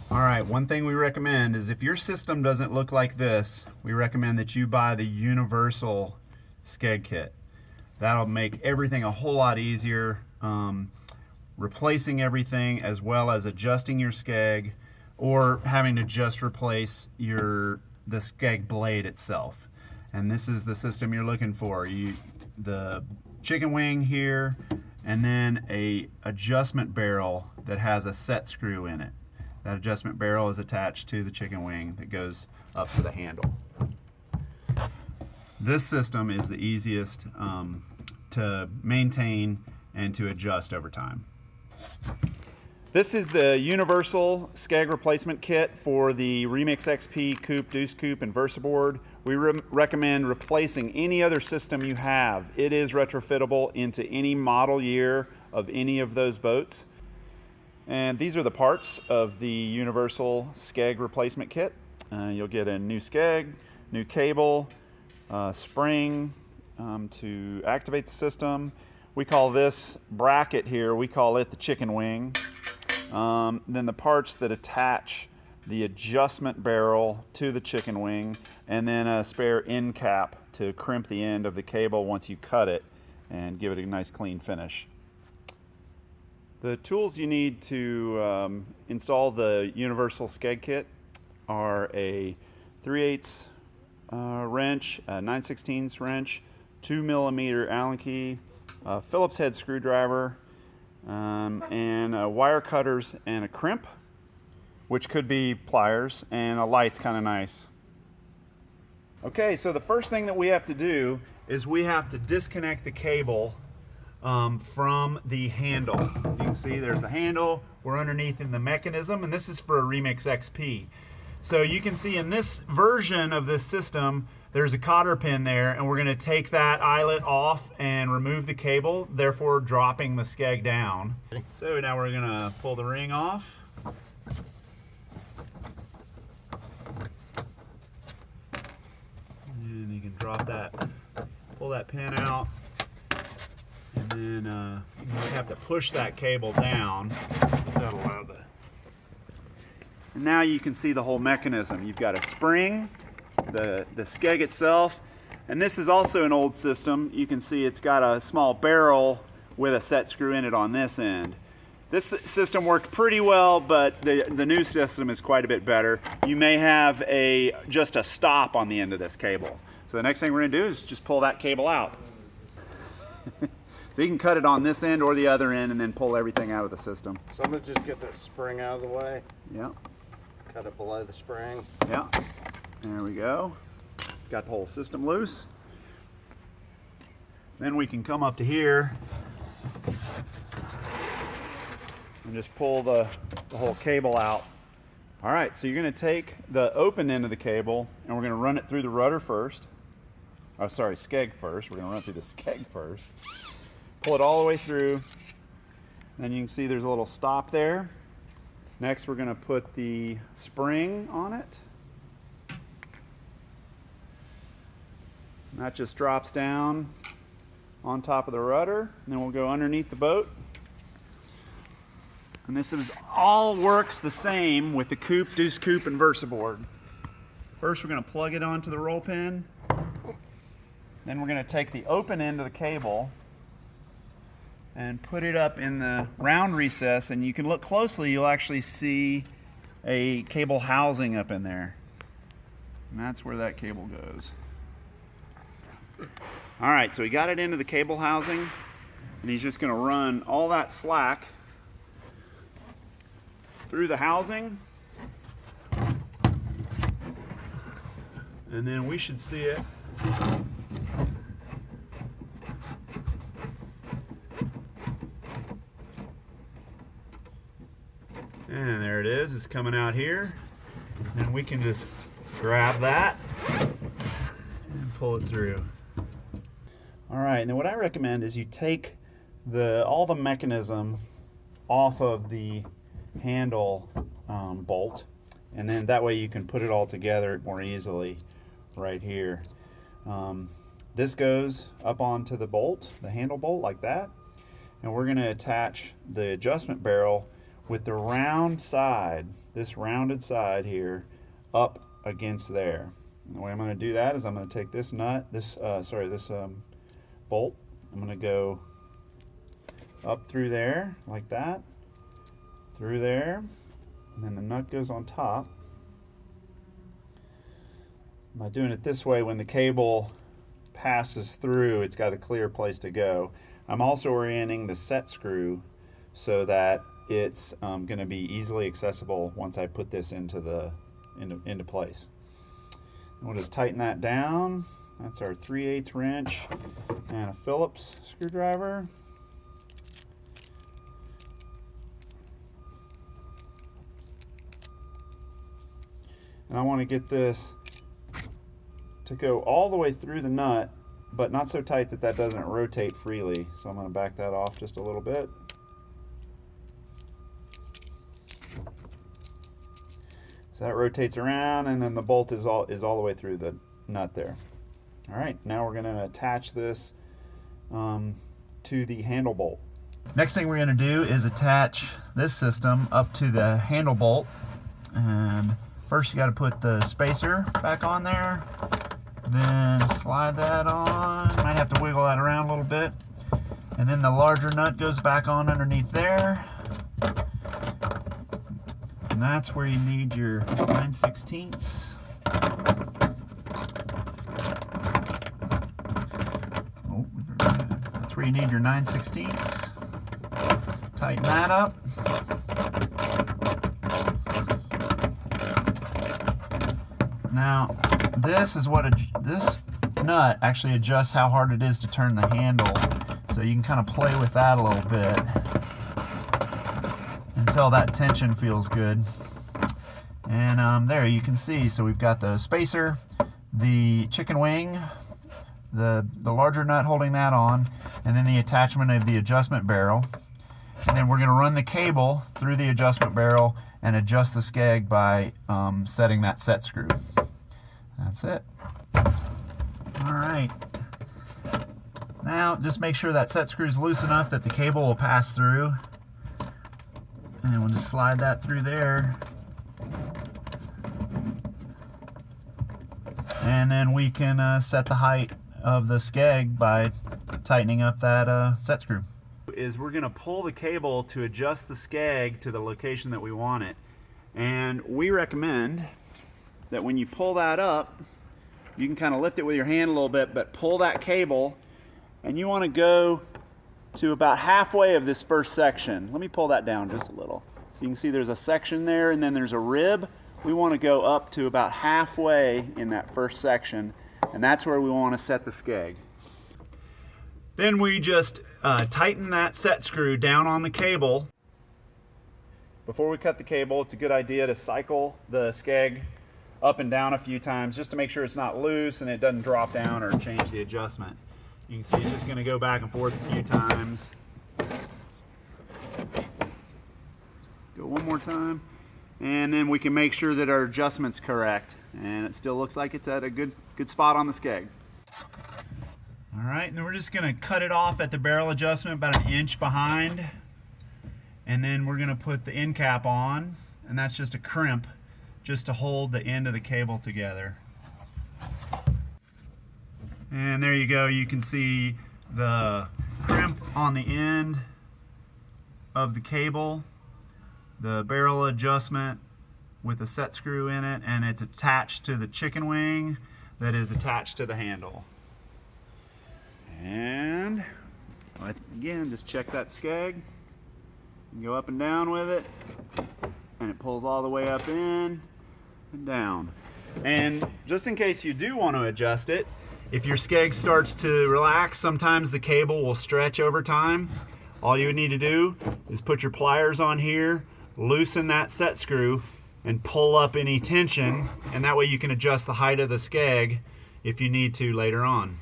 All right, one thing we recommend is if your system doesn't look like this, we recommend that you buy the Universal Skeg Kit. That'll make everything a whole lot easier, replacing everything as well as adjusting your skeg or having to just replace the skeg blade itself. And this is the system you're looking for. The chicken wing here, and then a adjustment barrel that has a set screw in it. That adjustment barrel is attached to the chicken wing that goes up to the handle. This system is the easiest to maintain and to adjust over time. This is the Universal Skeg Replacement Kit for the Remix XP Coupe, Deuce Coupe, and Versaboard. We recommend replacing any other system you have. It is retrofittable into any model year of any of those boats. And these are the parts of the Universal Skeg Replacement Kit. You'll get a new skeg, new cable, spring to activate the system. We call this bracket here, we call it the chicken wing. Then the parts that attach the adjustment barrel to the chicken wing, and then a spare end cap to crimp the end of the cable once you cut it and give it a nice clean finish. The tools you need to install the Universal Skeg Kit are a 3/8 wrench, a 9/16 wrench, 2mm Allen key, a Phillips head screwdriver, and wire cutters and a crimp, which could be pliers, and a light's kind of nice. Okay, so the first thing that we have to do is we have to disconnect the cable from the handle. You can see there's a handle, we're underneath in the mechanism, and this is for a Remix XP. So you can see in this version of this system, there's a cotter pin there, and we're going to take that eyelet off and remove the cable, therefore dropping the skeg down. So now we're going to pull the ring off. And you can drop that, pull that pin out, and then you have to push that cable down. That'll allow the... And now you can see the whole mechanism. You've got a spring, the skeg itself, and this is also an old system. You can see it's got a small barrel with a set screw in it on this end. This system worked pretty well, but the new system is quite a bit better. You may have just a stop on the end of this cable. So the next thing we're going to do is just pull that cable out. So you can cut it on this end or the other end and then pull everything out of the system. So I'm going to just get that spring out of the way. Yeah. Cut it below the spring. Yeah. There we go. It's got the whole system loose. Then we can come up to here and just pull the whole cable out. All right, so you're going to take the open end of the cable and we're going to run it through the rudder first. Oh, sorry, skeg first. We're going to run it through the skeg first. Pull it all the way through. Then you can see there's a little stop there. Next, we're going to put the spring on it. And that just drops down on top of the rudder. And then we'll go underneath the boat. And this all works the same with the Coupe, Deuce Coupe, and Versaboard. First, we're going to plug it onto the roll pin. Then we're going to take the open end of the cable and put it up in the round recess, and you can look closely, you'll actually see a cable housing up in there. And that's where that cable goes. All right, so we got it into the cable housing, and he's just going to run all that slack through the housing, and then we should see it and there it is, it's coming out here, and we can just grab that and pull it through. All right, and then what I recommend is you take all the mechanism off of the handle bolt, and then that way you can put it all together more easily right here. This goes up onto the bolt, the handle bolt, like that, and we're going to attach the adjustment barrel with the round side this rounded side here up against there. And the way I'm going to do that is I'm going to take this nut, this bolt. I'm going to go up through there like that, through there, and then the nut goes on top. By doing it this way, when the cable passes through, it's got a clear place to go. I'm also orienting the set screw so that it's going to be easily accessible once I put this into place. And we'll just tighten that down. That's our 3/8 wrench and a Phillips screwdriver. And I want to get this to go all the way through the nut, but not so tight that that doesn't rotate freely. So I'm going to back that off just a little bit. So that rotates around, and then the bolt is all the way through the nut there. All right, now we're going to attach this to the handle bolt. Next thing we're going to do is attach this system up to the handle bolt. And first you got to put the spacer back on there. Then slide that on. Might have to wiggle that around a little bit. And then the larger nut goes back on underneath there. And that's where you need your 9/16. Oh, that's where you need your 9/16. Tighten that up. Now, this nut actually adjusts how hard it is to turn the handle, so you can kind of play with that a little bit until that tension feels good. And there you can see, so we've got the spacer, the chicken wing, the larger nut holding that on, and then the attachment of the adjustment barrel. And then we're going to run the cable through the adjustment barrel and adjust the skeg by setting that set screw. That's it. All right. Now just make sure that set screw is loose enough that the cable will pass through. And we'll just slide that through there. And then we can set the height of the skeg by tightening up that set screw. We're going to pull the cable to adjust the skeg to the location that we want it. And we recommend that when you pull that up, you can kind of lift it with your hand a little bit, but pull that cable, and you want to go to about halfway of this first section. Let me pull that down just a little. So you can see there's a section there, and then there's a rib. We want to go up to about halfway in that first section, and that's where we want to set the skeg. Then we just tighten that set screw down on the cable. Before we cut the cable, it's a good idea to cycle the skeg up and down a few times just to make sure it's not loose and it doesn't drop down or change the adjustment. You can see it's just going to go back and forth a few times. Go one more time, and then we can make sure that our adjustment's correct, and it still looks like it's at a good spot on the skeg. All right, and then we're just going to cut it off at the barrel adjustment about 1 inch behind, and then we're going to put the end cap on, and that's just a crimp just to hold the end of the cable together. And there you go, you can see the crimp on the end of the cable, the barrel adjustment with a set screw in it, and it's attached to the chicken wing that is attached to the handle. And again, just check that skeg. You can go up and down with it, and it pulls all the way up in and down. And just in case you do want to adjust it, if your skeg starts to relax, sometimes the cable will stretch over time. All you would need to do is put your pliers on here, loosen that set screw, and pull up any tension, and that way you can adjust the height of the skeg if you need to later on.